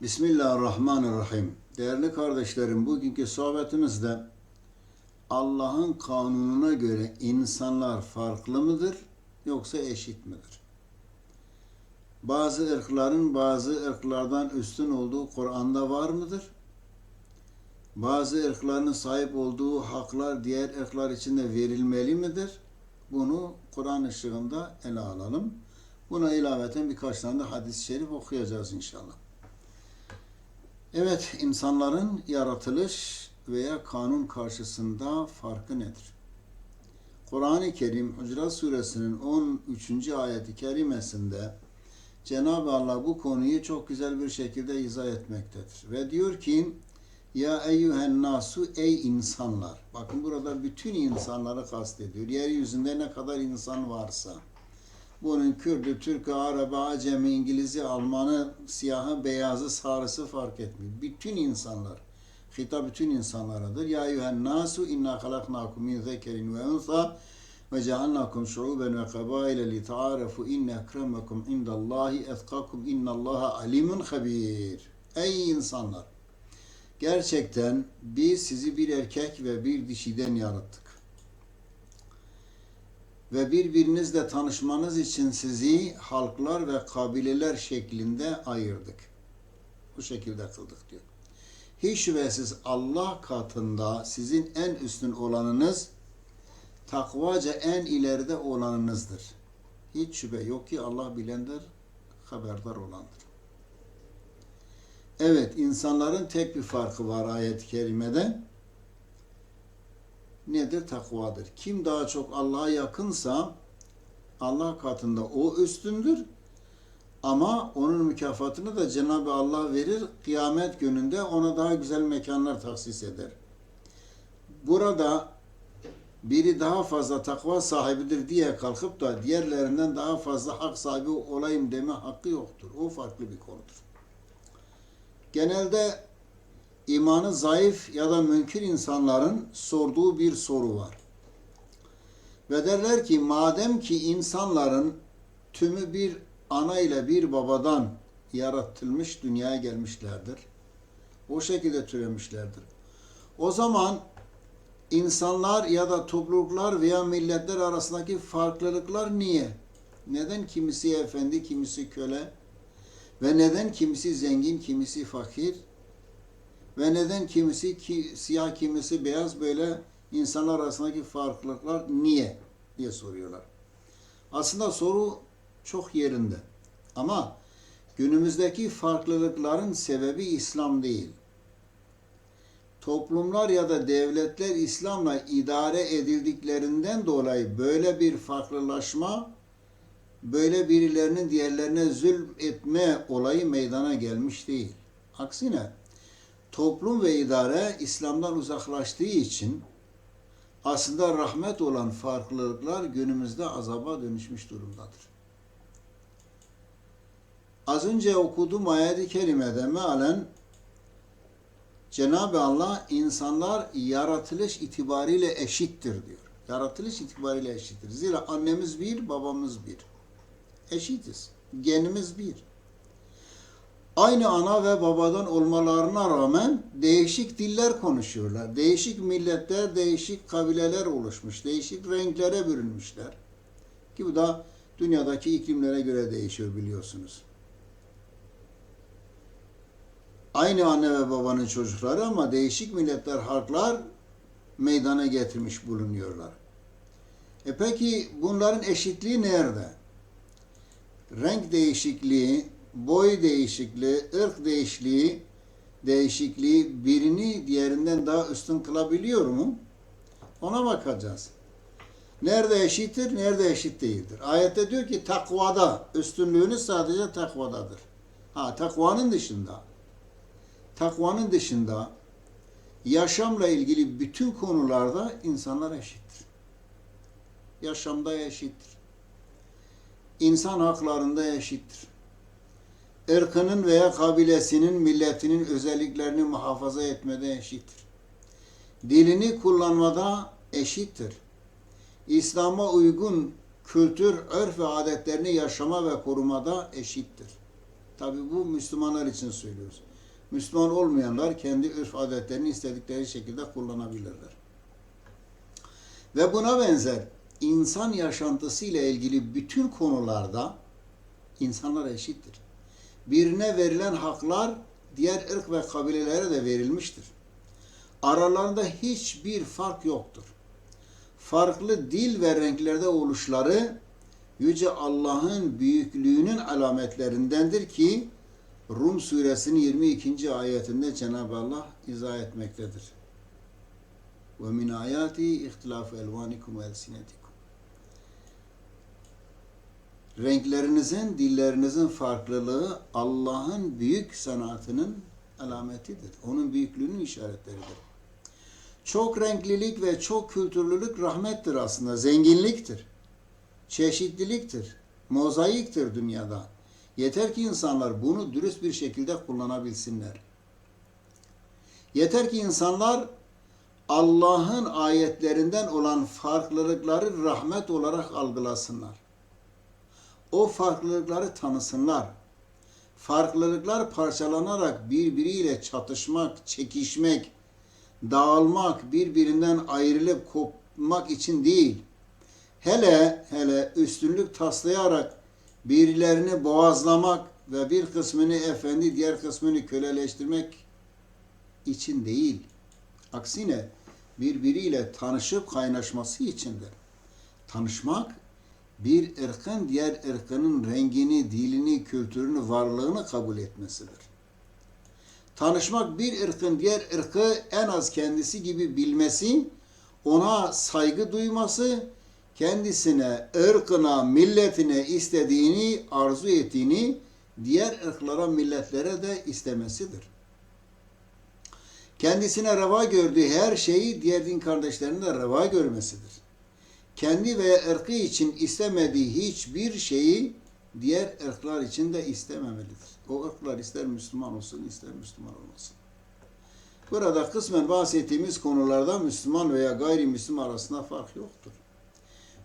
Bismillahirrahmanirrahim. Değerli kardeşlerim, bugünkü sohbetimizde Allah'ın kanununa göre insanlar farklı mıdır yoksa eşit midir? Bazı ırkların bazı ırklardan üstün olduğu Kur'an'da var mıdır? Bazı ırkların sahip olduğu haklar diğer ırklar için de verilmeli midir? Bunu Kur'an ışığında ele alalım. Buna ilaveten birkaç tane de hadis-i şerif okuyacağız inşallah. Evet, insanların yaratılış veya kanun karşısında farkı nedir? Kur'an-ı Kerim Hucurat Suresinin 13. ayeti kerimesinde Cenab-ı Allah bu konuyu çok güzel bir şekilde izah etmektedir. Ve diyor ki, Ya eyyühen nasu, ey insanlar. Bakın burada bütün insanları kastediyor. Yeryüzünde ne kadar insan varsa. Bunun Kürdü, Türk'ü, Arap'ı, Acemi, İngiliz'i, Alman'ı, siyahı, beyazı, sarısı fark etmiyor. Bütün insanlar. Hitap bütün insanlaradır. Ya eyyühen nasu inna halaknakum min zekerin ve unsa ve cealnakum şuuben ve kabaile li ta'arefu inne ekremekum indallahi etkakum innallaha alimun habir. Ey insanlar! Gerçekten biz sizi bir erkek ve bir dişiden yarattık. Ve birbirinizle tanışmanız için sizi halklar ve kabileler şeklinde ayırdık. Bu şekilde kıldık diyor. Hiç şüphesiz Allah katında sizin en üstün olanınız, takvaca en ileride olanınızdır. Hiç şüphe yok ki Allah bilendir, haberdar olandır. Evet, insanların tek bir farkı var ayet-i kerimede. Nedir? Takvadır. Kim daha çok Allah'a yakınsa Allah katında o üstündür. Ama onun mükafatını da Cenab-ı Allah verir. Kıyamet gününde ona daha güzel mekanlar tahsis eder. Burada biri daha fazla takva sahibidir diye kalkıp da diğerlerinden daha fazla hak sahibi olayım deme hakkı yoktur. O farklı bir konudur. Genelde İmanı zayıf ya da münkir insanların sorduğu bir soru var. Ve derler ki madem ki insanların tümü bir ana ile bir babadan yaratılmış dünyaya gelmişlerdir. O şekilde türemişlerdir. O zaman insanlar ya da topluluklar veya milletler arasındaki farklılıklar niye? Neden kimisi efendi, kimisi köle? Ve neden kimisi zengin, kimisi fakir? Ve neden kimisi siyah, kimisi beyaz, böyle insanlar arasındaki farklılıklar niye diye soruyorlar. Aslında soru çok yerinde. Ama günümüzdeki farklılıkların sebebi İslam değil. Toplumlar ya da devletler İslam'la idare edildiklerinden dolayı böyle bir farklılaşma, böyle birilerinin diğerlerine zulm etme olayı meydana gelmiş değil. Aksine toplum ve idare İslam'dan uzaklaştığı için aslında rahmet olan farklılıklar günümüzde azaba dönüşmüş durumdadır. Az önce okuduğum ayet-i kerimede mealen Cenab-ı Allah insanlar yaratılış itibariyle eşittir diyor. Yaratılış itibariyle eşittir. Zira annemiz bir, babamız bir. Eşitiz. Genimiz bir. Aynı ana ve babadan olmalarına rağmen değişik diller konuşuyorlar. Değişik milletler, değişik kabileler oluşmuş. Değişik renklere bürünmüşler. Ki bu da dünyadaki iklimlere göre değişiyor biliyorsunuz. Aynı anne ve babanın çocukları ama değişik milletler, halklar meydana getirmiş bulunuyorlar. Peki bunların eşitliği nerede? Renk değişikliği, boy değişikliği, ırk değişikliği birini diğerinden daha üstün kılabiliyor mu? Ona bakacağız. Nerede eşittir, nerede eşit değildir? Ayette diyor ki takvada, üstünlüğünüz sadece takvadadır. Takvanın dışında yaşamla ilgili bütün konularda insanlar eşittir. Yaşamda eşittir. İnsan haklarında eşittir. Irkının veya kabilesinin, milletinin özelliklerini muhafaza etmede eşittir. Dilini kullanmada eşittir. İslam'a uygun kültür, örf ve adetlerini yaşama ve korumada eşittir. Tabi bu Müslümanlar için söylüyoruz. Müslüman olmayanlar kendi örf adetlerini istedikleri şekilde kullanabilirler. Ve buna benzer insan yaşantısı ile ilgili bütün konularda insanlar eşittir. Birine verilen haklar diğer ırk ve kabilelere de verilmiştir. Aralarında hiçbir fark yoktur. Farklı dil ve renklerde oluşları Yüce Allah'ın büyüklüğünün alametlerindendir ki Rum suresinin 22. ayetinde Cenab-ı Allah izah etmektedir. Ve min ayati ihtilafu elvanikum ve elsinetikum. Renklerinizin, dillerinizin farklılığı Allah'ın büyük sanatının alametidir. Onun büyüklüğünün işaretleridir. Çok renklilik ve çok kültürlülük rahmettir aslında, zenginliktir. Çeşitliliktir, mozaiktir dünyada. Yeter ki insanlar bunu dürüst bir şekilde kullanabilsinler. Yeter ki insanlar Allah'ın ayetlerinden olan farklılıkları rahmet olarak algılasınlar. O farklılıkları tanısınlar. Farklılıklar parçalanarak birbiriyle çatışmak, çekişmek, dağılmak, birbirinden ayrılıp kopmak için değil, hele üstünlük taslayarak birilerini boğazlamak ve bir kısmını efendi, diğer kısmını köleleştirmek için değil. Aksine birbiriyle tanışıp kaynaşması içindir. Tanışmak, bir ırkın diğer ırkının rengini, dilini, kültürünü, varlığını kabul etmesidir. Tanışmak, bir ırkın diğer ırkı en az kendisi gibi bilmesi, ona saygı duyması, kendisine, ırkına, milletine istediğini, arzu ettiğini diğer ırklara, milletlere de istemesidir. Kendisine reva gördüğü her şeyi diğer din kardeşlerine de reva görmesidir. Kendi veya ırkı için istemediği hiçbir şeyi diğer ırklar için de istememelidir. O ırklar ister Müslüman olsun, ister Müslüman olmasın. Burada kısmen bahsettiğimiz konularda Müslüman veya gayrimüslim arasında fark yoktur.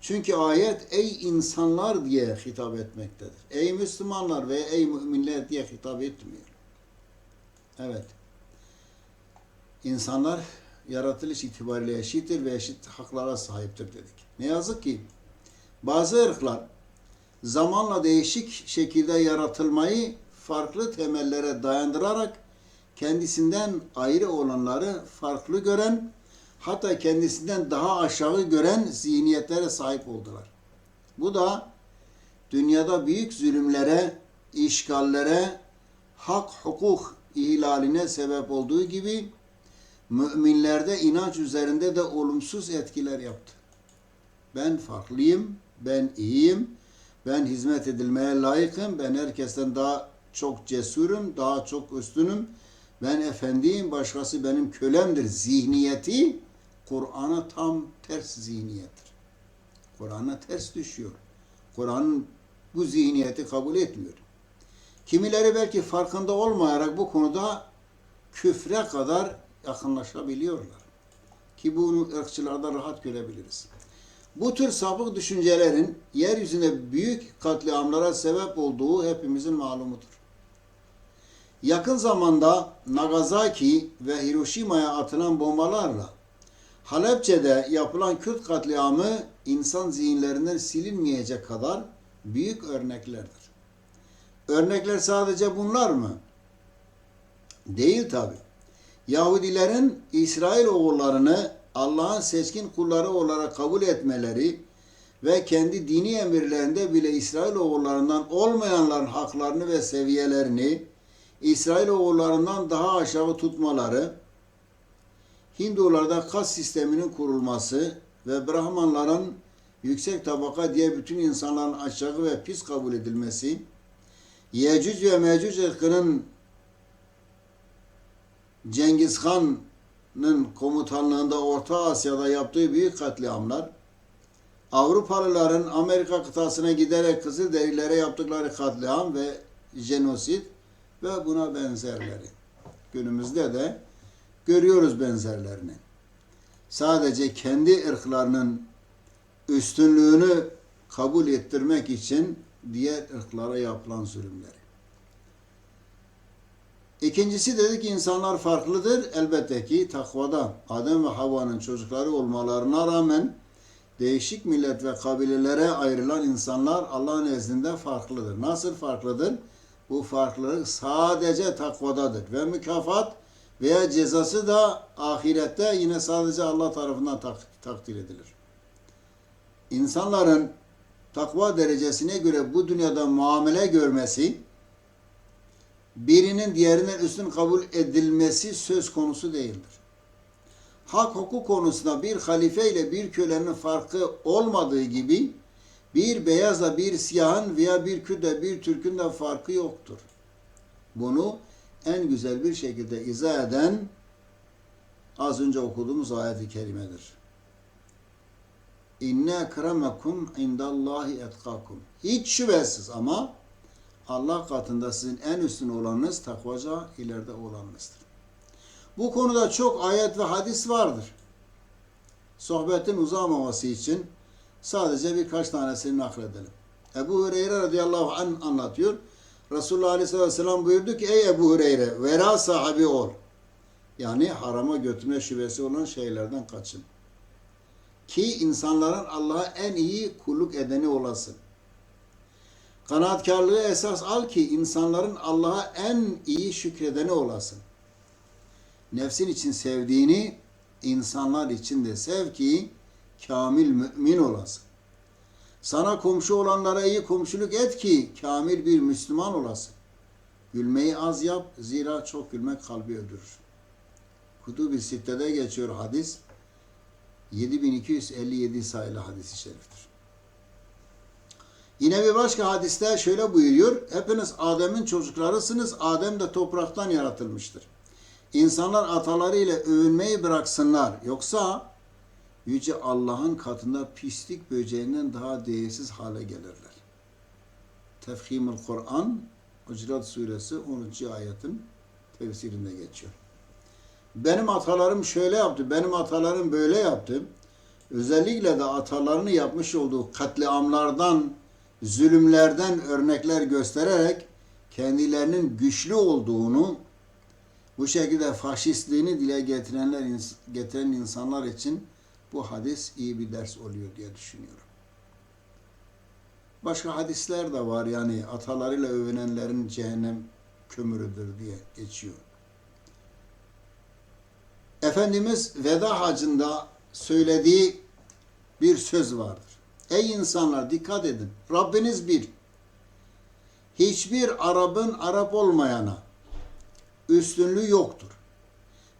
Çünkü ayet ey insanlar diye hitap etmektedir. Ey Müslümanlar veya ey müminler diye hitap etmiyor. Evet. İnsanlar yaratılış itibariyle eşittir ve eşit haklara sahiptir dedik. Ne yazık ki bazı ırklar zamanla değişik şekilde yaratılmayı farklı temellere dayandırarak kendisinden ayrı olanları farklı gören, hatta kendisinden daha aşağı gören zihniyetlere sahip oldular. Bu da dünyada büyük zulümlere, işgallere, hak hukuk ihlaline sebep olduğu gibi müminlerde inanç üzerinde de olumsuz etkiler yaptı. Ben farklıyım, ben iyiyim, ben hizmet edilmeye layıkım, ben herkesten daha çok cesurum, daha çok üstünüm, ben efendiyim, başkası benim kölemdir zihniyeti Kur'an'a tam ters zihniyettir. Kur'an'a ters düşüyor. Kur'an'ın bu zihniyeti kabul etmiyor. Kimileri belki farkında olmayarak bu konuda küfre kadar yakınlaşabiliyorlar. Ki bunu ırkçılarda rahat görebiliriz. Bu tür sapık düşüncelerin yeryüzünde büyük katliamlara sebep olduğu hepimizin malumudur. Yakın zamanda Nagasaki ve Hiroşima'ya atılan bombalarla Halepçe'de yapılan Kürt katliamı insan zihinlerinden silinmeyecek kadar büyük örneklerdir. Örnekler sadece bunlar mı? Değil tabi. Yahudilerin İsrail oğullarını Allah'ın seçkin kulları olarak kabul etmeleri ve kendi dini emirlerinde bile İsrail oğullarından olmayanların haklarını ve seviyelerini İsrail oğullarından daha aşağı tutmaları, Hindularda kas sisteminin kurulması ve Brahmanların yüksek tabaka diye bütün insanların aşağı ve pis kabul edilmesi, Yecüc ve Mecüc ırkının Cengiz Han'ın komutanlığında Orta Asya'da yaptığı büyük katliamlar, Avrupalıların Amerika kıtasına giderek Kızılderililere yaptıkları katliam ve jenosit ve buna benzerleri. Günümüzde de görüyoruz benzerlerini. Sadece kendi ırklarının üstünlüğünü kabul ettirmek için diğer ırklara yapılan zulümleri. İkincisi dedik ki insanlar farklıdır. Elbette ki takvada Adem ve Havva'nın çocukları olmalarına rağmen değişik millet ve kabilelere ayrılan insanlar Allah'ın nezdinde farklıdır. Nasıl farklıdır? Bu farklılık sadece takvadadır ve mükafat veya cezası da ahirette yine sadece Allah tarafından takdir edilir. İnsanların takva derecesine göre bu dünyada muamele görmesi, birinin diğerinden üstün kabul edilmesi söz konusu değildir. Hak hukuk konusunda bir halife ile bir kölenin farkı olmadığı gibi bir beyazla bir siyahın veya bir Kürt'le bir Türk'ün de farkı yoktur. Bunu en güzel bir şekilde izah eden az önce okuduğumuz ayet-i kerimedir. İnne ekremekum indallahi etkakum. Hiç şüphesiz ama Allah katında sizin en üstün olanınız takvaca ileride olanınızdır. Bu konuda çok ayet ve hadis vardır. Sohbetin uzamaması için sadece birkaç tanesini nakledelim. Ebu Hureyre radıyallahu anh anlatıyor. Resulullah aleyhisselatü vesselam buyurdu ki ey Ebu Hureyre vera sahibi ol. Yani harama götürme şüphesi olan şeylerden kaçın. Ki insanların Allah'a en iyi kulluk edeni olasın. Kanaatkarlığı esas al ki insanların Allah'a en iyi şükredeni olasın. Nefsin için sevdiğini insanlar için de sev ki kamil mümin olasın. Sana komşu olanlara iyi komşuluk et ki kamil bir Müslüman olasın. Gülmeyi az yap zira çok gülmek kalbi öldürür. Kutub-i Sitte'de geçiyor hadis. 7257 sayılı hadis-i şeriftir. Yine bir başka hadiste şöyle buyuruyor. Hepiniz Adem'in çocuklarısınız. Adem de topraktan yaratılmıştır. İnsanlar atalarıyla övünmeyi bıraksınlar. Yoksa Yüce Allah'ın katında pislik böceğinden daha değersiz hale gelirler. Tefhimul Kur'an, Hucurat Suresi 13. ayetin tefsirinde geçiyor. Benim atalarım şöyle yaptı, benim atalarım böyle yaptı. Özellikle de atalarını yapmış olduğu katliamlardan, zulümlerden örnekler göstererek kendilerinin güçlü olduğunu, bu şekilde faşistliğini dile getiren insanlar için bu hadis iyi bir ders oluyor diye düşünüyorum. Başka hadisler de var yani atalarıyla övünenlerin cehennem kömürüdür diye geçiyor. Efendimiz veda hacında söylediği bir söz vardır. Ey insanlar dikkat edin. Rabbiniz bir. Hiçbir Arap'ın Arap olmayana üstünlüğü yoktur.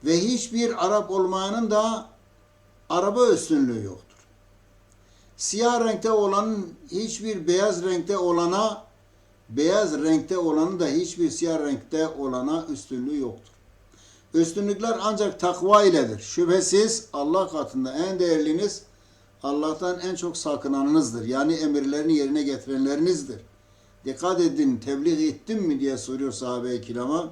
Ve hiçbir Arap olmayanın da Arap'a üstünlüğü yoktur. Siyah renkte olanın hiçbir beyaz renkte olana, beyaz renkte olanın da hiçbir siyah renkte olana üstünlüğü yoktur. Üstünlükler ancak takva iledir. Şüphesiz Allah katında en değerliniz Allah'tan en çok sakınanınızdır. Yani emirlerini yerine getirenlerinizdir. Dikkat edin, tebliğ ettim mi diye soruyor sahabe-i kirama.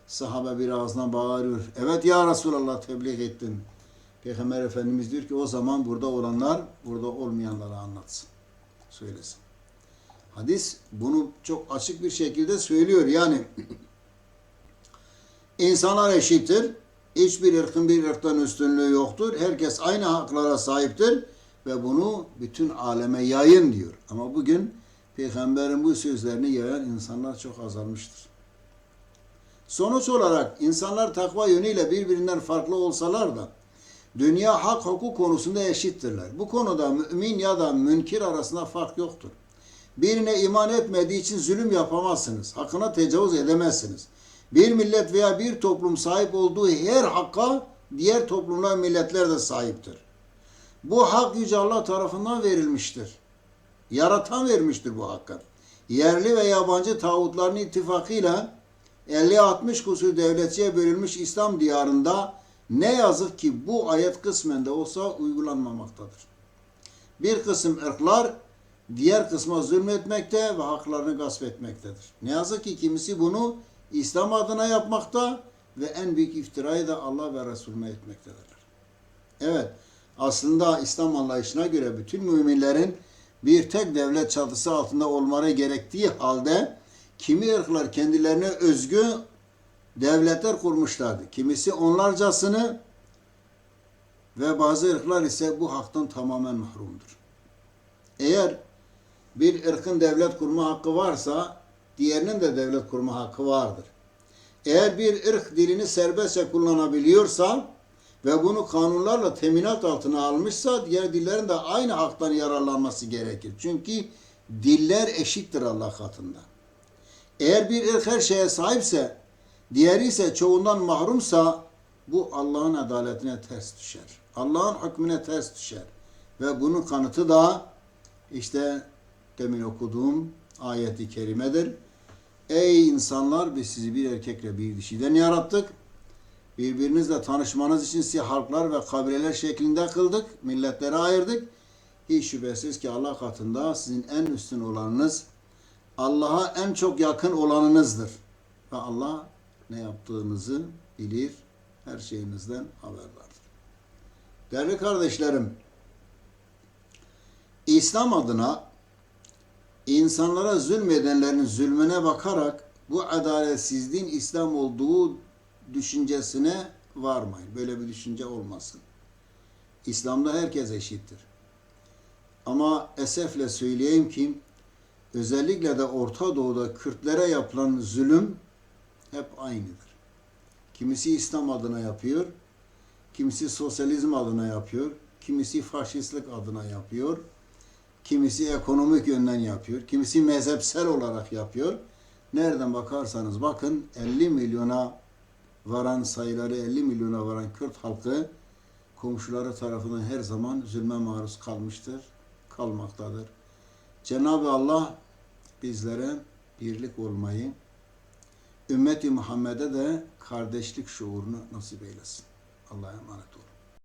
Sahabe bir ağzına bağırıyor. Evet ya Resulallah tebliğ ettin. Peygamber Efendimiz diyor ki o zaman burada olanlar burada olmayanlara anlatsın. Söylesin. Hadis bunu çok açık bir şekilde söylüyor. Yani insanlar eşittir. Hiçbir ırkın bir ırktan üstünlüğü yoktur. Herkes aynı haklara sahiptir. Ve bunu bütün aleme yayın diyor. Ama bugün Peygamberin bu sözlerini yayan insanlar çok azalmıştır. Sonuç olarak insanlar takva yönüyle birbirinden farklı olsalar da dünya hak hukuk konusunda eşittirler. Bu konuda mümin ya da münkir arasında fark yoktur. Birine iman etmediği için zulüm yapamazsınız. Hakkına tecavüz edemezsiniz. Bir millet veya bir toplum sahip olduğu her hakka diğer toplumlar, milletler de sahiptir. Bu hak Yüce Allah tarafından verilmiştir. Yaratan vermiştir bu hakkı. Yerli ve yabancı tağutların ittifakıyla 50-60 kusur devletçiye bölünmüş İslam diyarında ne yazık ki bu ayet kısmen de olsa uygulanmamaktadır. Bir kısım ırklar diğer kısma zulmetmekte ve haklarını gasp etmektedir. Ne yazık ki kimisi bunu İslam adına yapmakta ve en büyük iftirayı da Allah ve Resulüne etmektedirler. Evet, aslında İslam anlayışına göre bütün müminlerin bir tek devlet çatısı altında olmaları gerektiği halde kimi ırklar kendilerine özgü devletler kurmuşlardı. Kimisi onlarcasını ve bazı ırklar ise bu haktan tamamen mahrumdur. Eğer bir ırkın devlet kurma hakkı varsa diğerinin de devlet kurma hakkı vardır. Eğer bir ırk dilini serbestçe kullanabiliyorsa ve bunu kanunlarla teminat altına almışsa diğer dillerin de aynı haktan yararlanması gerekir. Çünkü diller eşittir Allah katında. Eğer bir ırk her şeye sahipse, diğeri ise çoğundan mahrumsa bu Allah'ın adaletine ters düşer. Allah'ın hükmüne ters düşer. Ve bunun kanıtı da işte demin okuduğum ayet-i kerimedir. Ey insanlar, biz sizi bir erkekle bir dişiden yarattık. Birbirinizle tanışmanız için sizi halklar ve kabileler şeklinde kıldık. Milletlere ayırdık. Hiç şüphesiz ki Allah katında sizin en üstün olanınız, Allah'a en çok yakın olanınızdır. Ve Allah ne yaptığınızı bilir, her şeyinizden haberdardır. Değerli kardeşlerim, İslam adına insanlara zulmedenlerin zulmüne bakarak bu adaletsizliğin İslam olduğu düşüncesine varmayın. Böyle bir düşünce olmasın. İslam'da herkes eşittir. Ama esefle söyleyeyim ki özellikle de Orta Doğu'da Kürtlere yapılan zulüm hep aynıdır. Kimisi İslam adına yapıyor, kimisi sosyalizm adına yapıyor, kimisi faşistlik adına yapıyor, kimisi ekonomik yönden yapıyor, kimisi mezhepsel olarak yapıyor. Nereden bakarsanız bakın 50 milyona varan sayıları 50 milyona varan Kürt halkı komşuları tarafından her zaman zulme maruz kalmıştır, kalmaktadır. Cenab-ı Allah bizlere birlik olmayı, ümmeti Muhammed'e de kardeşlik şuurunu nasip eylesin. Allah'a emanet olun.